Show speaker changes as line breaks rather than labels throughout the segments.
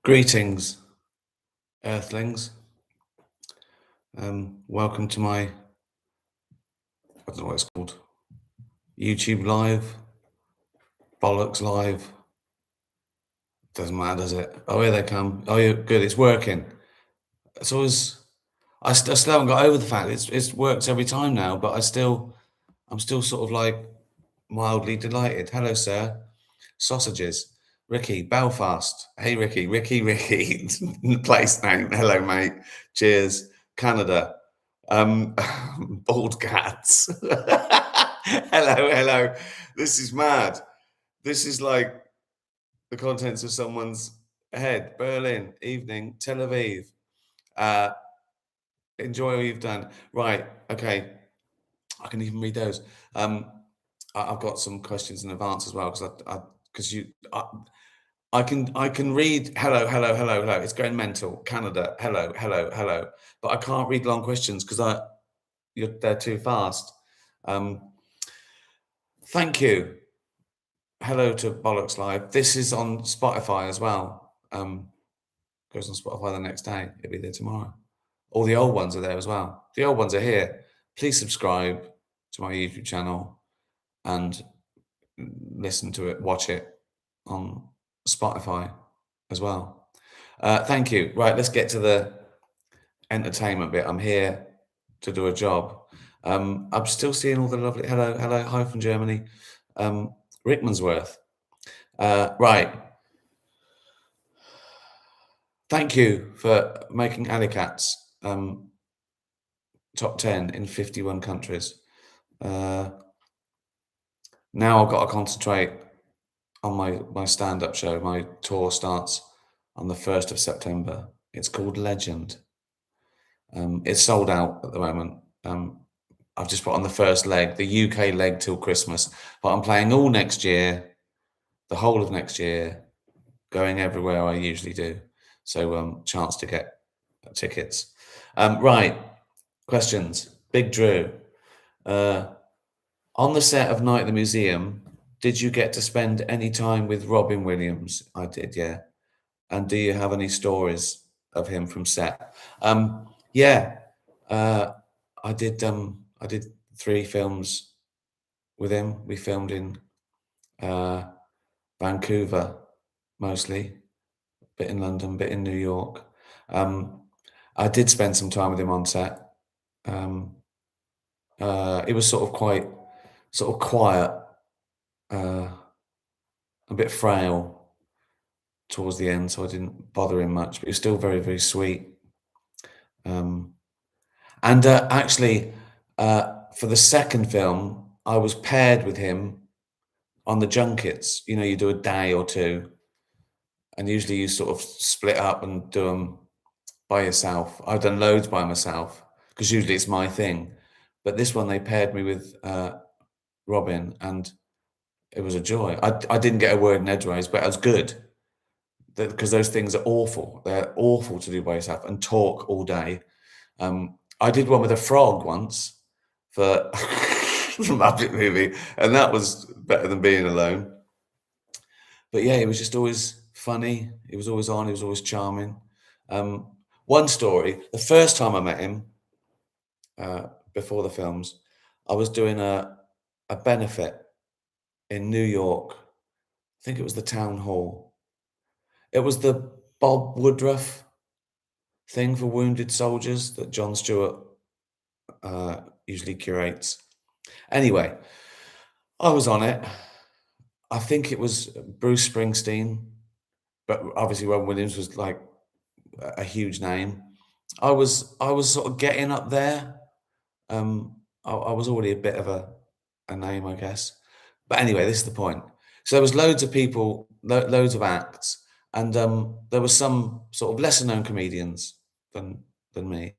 Greetings, Earthlings. Welcome to my, I don't know what it's called, YouTube Live, Bollocks Live. Doesn't matter, does it? Oh, here they come. Oh, yeah, good. It's working. It's always. I still haven't got over the fact it's works every time now, but I'm still sort of like mildly delighted. Hello, sir. Sausages. Ricky, Belfast. Hey, Ricky. Place name. Hello, mate. Cheers. Canada. Bald cats. Hello. This is mad. This is like the contents of someone's head. Berlin, evening, Tel Aviv. Uh, enjoy all you've done. Right. Okay. I can even read those. I've got some questions in advance as well I can read hello. It's going mental. Canada, hello. But I can't read long questions because they're too fast. Thank you. Hello to Bollocks Live. This is on Spotify as well. Goes on Spotify the next day. It'll be there tomorrow. All the old ones are there as well. The old ones are here. Please subscribe to my YouTube channel and listen to it, watch it on Spotify as well. Thank you. Right, let's get to the entertainment bit. I'm here to do a job. I'm still seeing all the lovely hi from Germany. Rickmansworth. Right. Thank you for making Alley Cats top 10 in 51 countries. Now I've got to concentrate on my stand-up show. My tour starts on the 1st of September. It's called Legend. It's sold out at the moment. I've just put on the first leg, the UK leg till Christmas, but I'm playing all next year, the whole of next year, going everywhere I usually do. So chance to get tickets. Right, questions. Big Drew. On the set of Night at the Museum, did you get to spend any time with Robin Williams? I did, yeah. And do you have any stories of him from set? Yeah, I did 3 films with him. We filmed in Vancouver, mostly, a bit in London, a bit in New York. I did spend some time with him on set. It was sort of quiet, a bit frail towards the end, so I didn't bother him much, but he was still very, very sweet. Actually, for the second film, I was paired with him on the junkets. You know, you do a day or 2, and usually you sort of split up and do them by yourself. I've done loads by myself because usually it's my thing. But this one, they paired me with Robin, and it was a joy. I didn't get a word in edgeways, but it was good because those things are awful. They're awful to do by yourself and talk all day. I did one with a frog once for the Muppet movie, and that was better than being alone. But yeah, it was just always funny. He was always on. He was always charming. One story, the first time I met him, before the films, I was doing a benefit in New York. I think it was the town hall. It was the Bob Woodruff thing for wounded soldiers that Jon Stewart usually curates. Anyway, I was on it. I think it was Bruce Springsteen, but obviously Robin Williams was like a huge name. I was sort of getting up there. I was already a bit of a name, I guess. But anyway, this is the point. So there was loads of people, loads of acts, and there were some sort of lesser known comedians than me.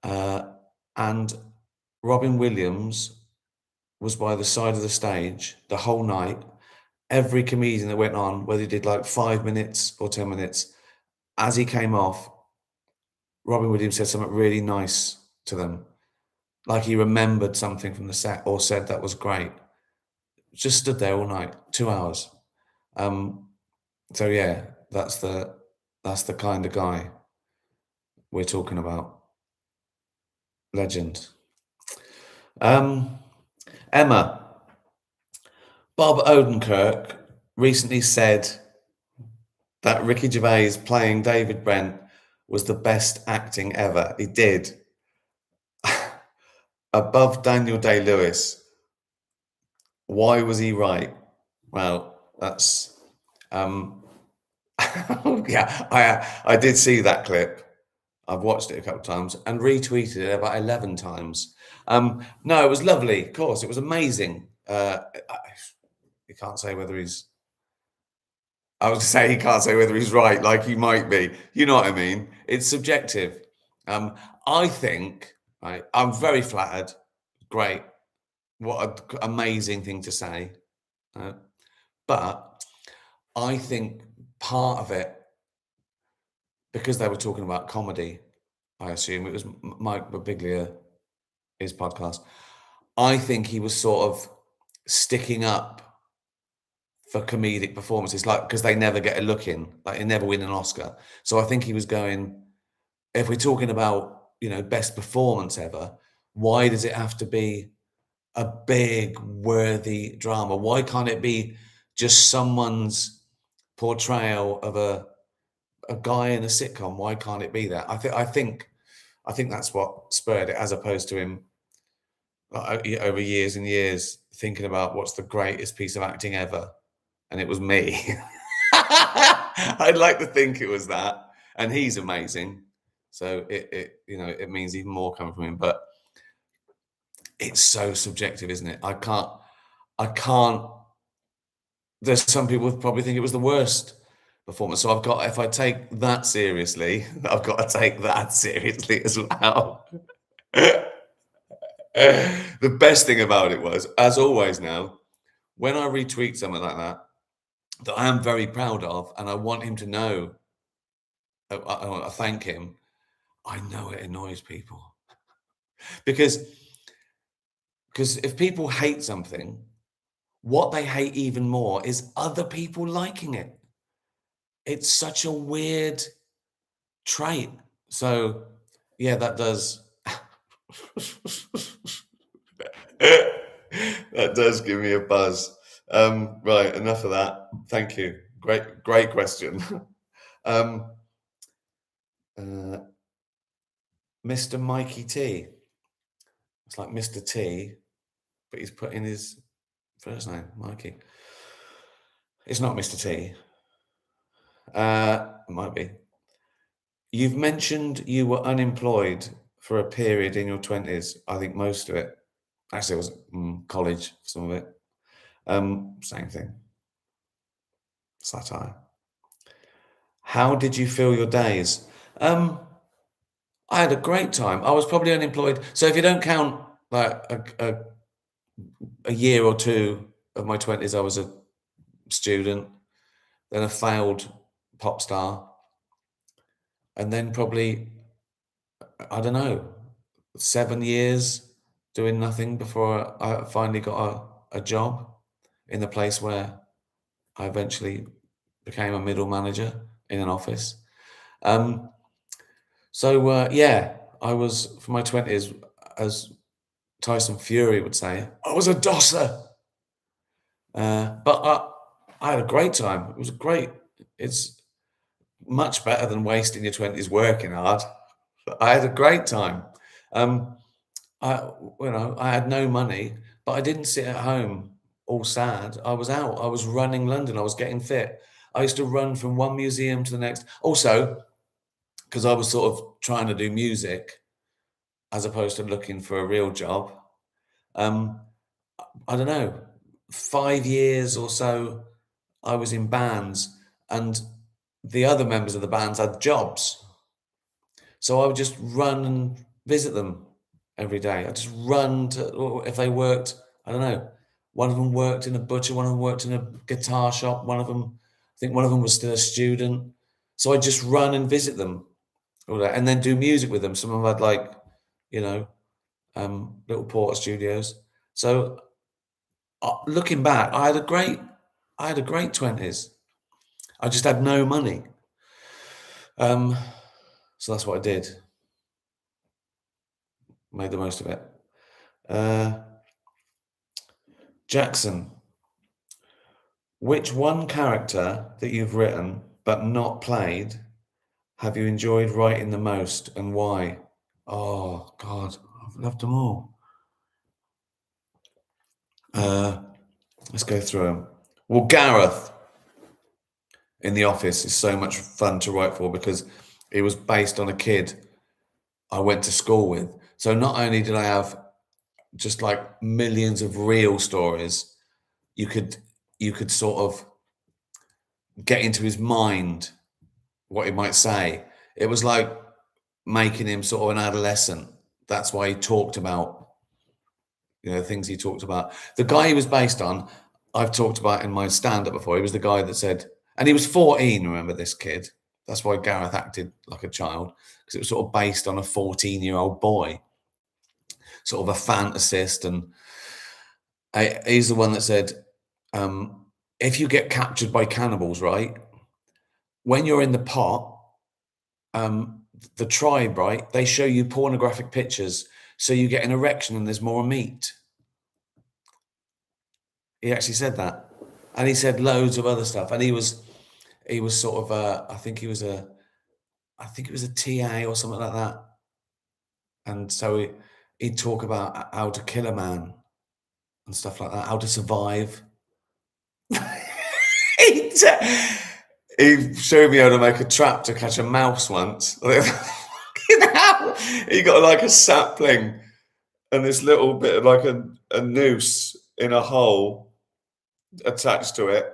And Robin Williams was by the side of the stage the whole night. Every comedian that went on, whether he did like 5 minutes or 10 minutes, as he came off, Robin Williams said something really nice to them. Like he remembered something from the set or said that was great. Just stood there all night, 2 hours. So yeah, that's the That's the kind of guy we're talking about. Legend. Um, Emma, Bob Odenkirk recently said that Ricky Gervais playing David Brent was the best acting ever. He did. Above Daniel Day-Lewis. Why was he right? Well, that's um yeah, I did see that clip. I've watched it a couple of times and retweeted it about 11 times. No, it was lovely. Of course, it was amazing. You can't say whether he's. I was to say he can't say whether he's right, like he might be. You know what I mean? It's subjective. Um, I think. Right, I'm very flattered. Great. What an amazing thing to say. Uh, but I think part of it, because they were talking about comedy, I assume it was Mike Birbiglia, his podcast. I think he was sort of sticking up for comedic performances, like because they never get a look in, like they never win an Oscar. So I think he was going, if we're talking about best performance ever, why does it have to be a big worthy drama? Why can't it be just someone's portrayal of a guy in a sitcom? Why can't it be that? I think that's what spurred it, as opposed to him over years and years thinking about what's the greatest piece of acting ever, and it was me. I'd like to think it was that, and he's amazing. So it means even more coming from him, but it's so subjective, isn't it? I can't. There's some people who probably think it was the worst performance. So if I take that seriously, I've got to take that seriously as well. The best thing about it was, as always now, when I retweet something like that I am very proud of, and I want him to know, I want to thank him. I know it annoys people because if people hate something, what they hate even more is other people liking it. It's such a weird trait. So yeah, that does that does give me a buzz. Right, enough of that. Thank you. Great question. um, uh, Mr. Mikey T. It's like Mr. T, but he's put in his first name, Mikey. It's not Mr. T. It might be. You've mentioned you were unemployed for a period in your 20s. I think most of it. Actually, it was college, some of it. Same thing. Satire. How did you feel your days? I had a great time. I was probably unemployed. So if you don't count like a year or two of my 20s, I was a student, then a failed pop star, and then probably, I don't know, 7 years doing nothing before I finally got a job in the place where I eventually became a middle manager in an office. Yeah, I was, for my 20s, as Tyson Fury would say, I was a dosser. But I had a great time. It was great. It's much better than wasting your 20s working hard. I had a great time. Um, I had no money, but I didn't sit at home all sad. I was out. I was running London. I was getting fit. I used to run from one museum to the next. Also, because I was sort of trying to do music as opposed to looking for a real job. Um, I don't know, 5 years or so, I was in bands, and the other members of the bands had jobs. So I would just run and visit them every day. I just run to, or if they worked, I don't know. One of them worked in a butcher, one of them worked in a guitar shop, I think one of them was still a student. So I just run and visit them all day, and then do music with them. Some of them had like, you know, little porter studios. So looking back, I had a great 20s. I just had no money. Um, so that's what I did. Made the most of it. Uh, Jackson, which one character that you've written but not played have you enjoyed writing the most and why? Oh God, I've loved them all. Let's go through them. Well, Gareth in The Office is so much fun to write for because it was based on a kid I went to school with. So not only did I have just like millions of real stories, you could sort of get into his mind what he might say. It was like making him sort of an adolescent. That's why he talked about, the things he talked about. The guy he was based on, I've talked about in my stand-up before. He was the guy that said, and he was 14, remember this kid? That's why Gareth acted like a child, because it was sort of based on a 14-year-old boy, sort of a fantasist. And he's the one that said, if you get captured by cannibals, right, when you're in the pot, the tribe, right, they show you pornographic pictures, so you get an erection and there's more meat. He actually said that, and he said loads of other stuff. And he was sort of I think he was a TA or something like that. And so he'd talk about how to kill a man and stuff like that, how to survive. he he showed me how to make a trap to catch a mouse once. He got like a sapling and this little bit of like a noose in a hole attached to it,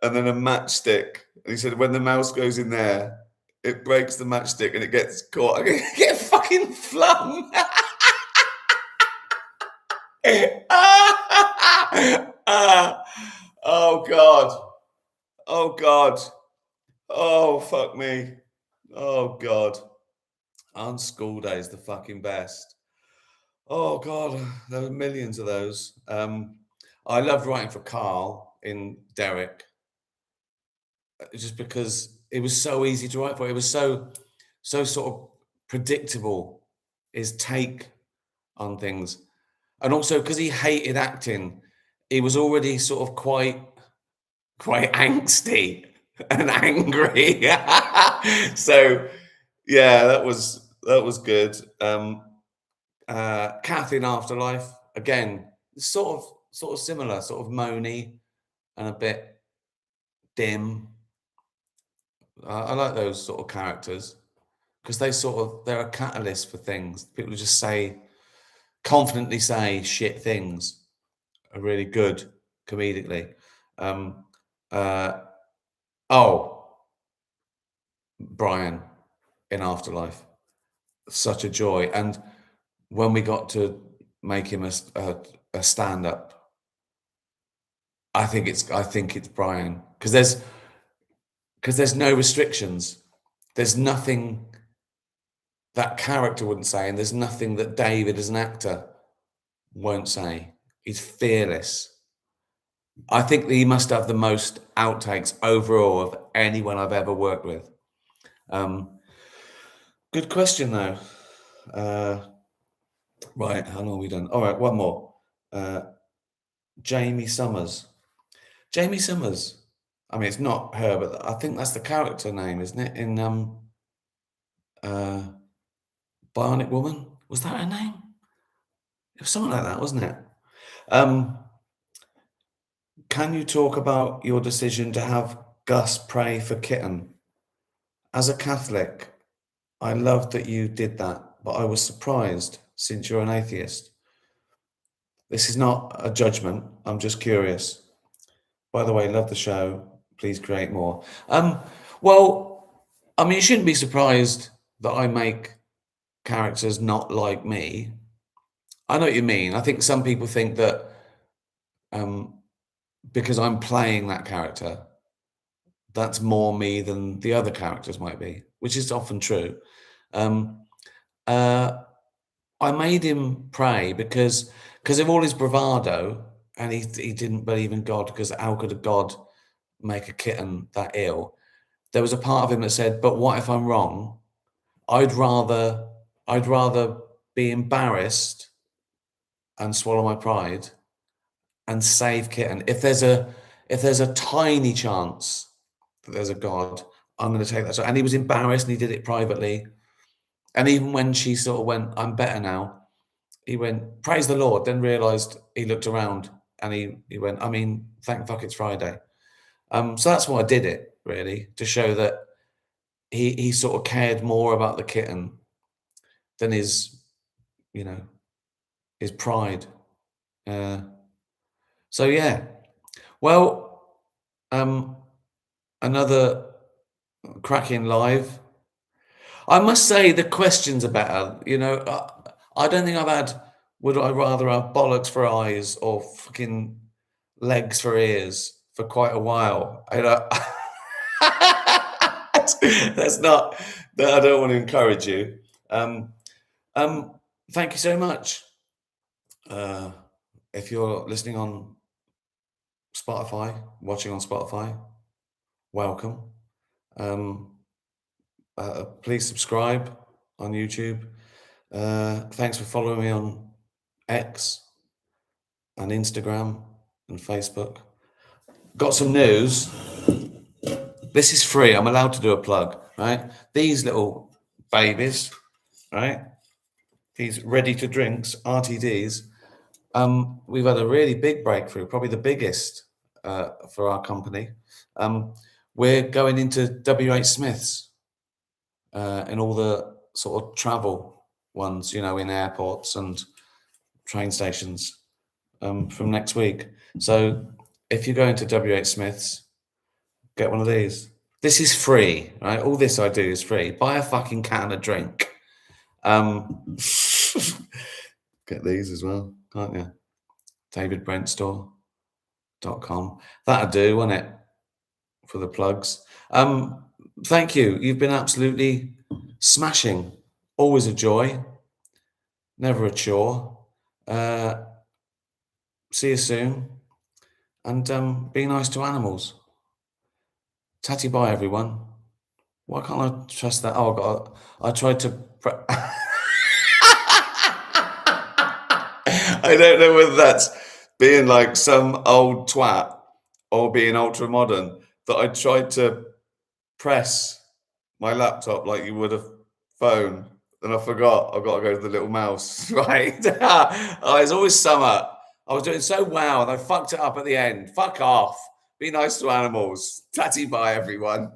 and then a matchstick. And he said when the mouse goes in there, it breaks the matchstick and it gets caught. I get fucking flung. Oh God. Oh God. Oh fuck me. Oh God. On school days, the fucking best. Oh God, there were millions of those. I loved writing for Carl in Derek, just because it was so easy to write for. It was so sort of predictable, his take on things, and also because he hated acting, he was already sort of quite angsty and angry. So yeah, that was good. Kath in Afterlife, again, sort of similar, sort of moany and a bit dim. I like those sort of characters because they're a catalyst for things. People who just confidently say shit things are really good comedically. Um, uh, oh, Brian in Afterlife, such a joy. And when we got to make him a stand-up, I think it's Brian because there's no restrictions. There's nothing that character wouldn't say, and there's nothing that David as an actor won't say. He's fearless. I think that he must have the most outtakes overall of anyone I've ever worked with. Good question though. Right, how long have we done? All right, one more. Jamie Summers. Jamie Summers. I mean, it's not her, but I think that's the character name, isn't it? In uh, Bionic Woman. Was that her name? It was something like that, wasn't it? Can you talk about your decision to have Gus pray for Kitten? As a Catholic, I loved that you did that, but I was surprised since you're an atheist. This is not a judgment. I'm just curious. By the way, love the show. Please create more. Well, I mean, you shouldn't be surprised that I make characters not like me. I know what you mean. I think some people think that because I'm playing that character, that's more me than the other characters might be, which is often true. Um, I made him pray because of all his bravado, and he didn't believe in God because how could a God make a kitten that ill? there was a part of him that said, "But what if I'm wrong? I'd rather be embarrassed and swallow my pride and save kitten. If there's a tiny chance that there's a God, I'm going to take that." So, and he was embarrassed, and he did it privately. And even when she sort of went, "I'm better now," he went, "Praise the Lord." Then realised, he looked around and he went, "I mean, thank fuck it's Friday." So that's why I did it, really, to show that he sort of cared more about the kitten than his, you know, his pride. Uh, so yeah, well, um, another cracking live. I must say the questions are better. I don't think I've had. Would I rather have bollocks for eyes or fucking legs for ears for quite a while? That's not. That I don't want to encourage you. Um, um, Thank you so much. Uh, if you're listening on Spotify, watching on Spotify, welcome. Um, Please subscribe on YouTube. Thanks for following me on X and Instagram and Facebook. Got some news. This is free. I'm allowed to do a plug, right? These little babies, right? These ready to drinks, RTDs. We've had a really big breakthrough, probably the biggest for our company. We're going into WH Smith's in all the sort of travel ones, in airports and train stations from next week. So if you're going to WH Smith's, get one of these. This is free, right? All this I do is free. Buy a fucking can of drink. Get these as well, can't you? DavidBrentstore.com. That'll do, won't it? For the plugs. Thank you. You've been absolutely smashing. Always a joy. Never a chore. See you soon. And be nice to animals. Tatty bye, everyone. Why can't I trust that? Oh, God. I tried to. I don't know whether that's being like some old twat or being ultra modern, that I tried to press my laptop like you would a phone, and I forgot I've got to go to the little mouse, right? Oh, there's always summer. I was doing so well and I fucked it up at the end. Fuck off. Be nice to animals. Tatty bye, everyone.